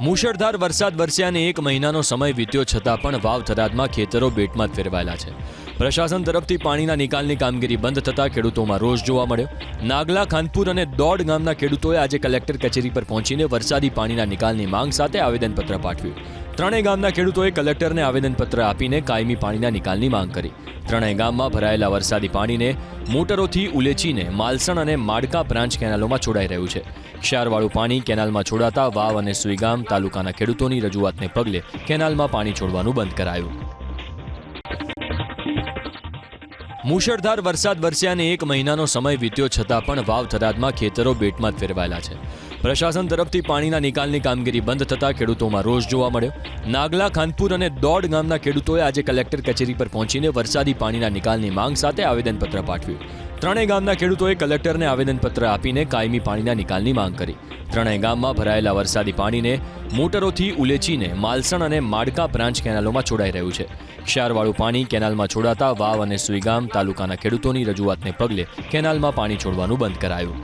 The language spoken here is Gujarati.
મુશળધાર વરસાદ વરસ્યાને એક મહિનાનો સમય વીત્યો છતાં પણ વાવ થરાદમાં ખેતરો બેટમાં જ ફેરવાયેલા છે। પ્રશાસન તરફથી પાણીના નિકાલની કામગીરી બંધ થતાં ખેડૂતોમાં રોષ જોવા મળ્યો। નાગલા, ખાનપુર અને દોડ ગામના ખેડૂતોએ આજે કલેક્ટર કચેરી પર પહોંચીને વરસાદી પાણીના નિકાલની માંગ સાથે આવેદનપત્ર પાઠવ્યું। ત્રણેય ગામના ખેડૂતોએ કલેક્ટરને આવેદનપત્ર આપીને કાયમી પાણીના નિકાલની માંગ કરી। ત્રણેય ગામમાં ભરાયેલા વરસાદી પાણીને મોટરોથી ઉલેચીને માલસણ અને માડકા બ્રાન્ચ કેનાલોમાં છોડાઈ રહ્યું છે। ક્ષારવાળું પાણી કેનાલમાં છોડાતા વાવ અને સુઈગામ તાલુકાના ખેડૂતોની રજૂઆતને પગલે કેનાલમાં પાણી છોડવાનું બંધ કરાયું। મુશળધાર વરસાદ વરસ્યાને એક મહિનાનો સમય વીત્યો છતાં પણ વાવ થરાદમાં ખેતરો બેટમાં જ ફેરવાયેલા છે। પ્રશાસન તરફથી પાણીના નિકાલની કામગીરી બંધ થતાં ખેડૂતોમાં રોષ જોવા મળ્યો। નાગલા, ખાનપુર અને દોડ ગામના ખેડૂતોએ આજે કલેક્ટર કચેરી પર પહોંચીને વરસાદી પાણીના નિકાલની માંગ સાથે આવેદનપત્ર પાઠવ્યું। ત્રણેય ગામના ખેડૂતોએ કલેક્ટરને આવેદનપત્ર આપીને કાયમી પાણીના નિકાલની માંગ કરી। ત્રણેય ગામમાં ભરાયેલા વરસાદી પાણીને મોટરોથી ઉલેચીને માલસણ અને માડકા બ્રાન્ચ કેનાલોમાં છોડાઈ રહ્યું છે। ક્ષારવાળું પાણી કેનાલમાં છોડાતા વાવ અને સુઈગામ તાલુકાના ખેડૂતોની રજૂઆતને પગલે કેનાલમાં પાણી છોડવાનું બંધ કરાયું।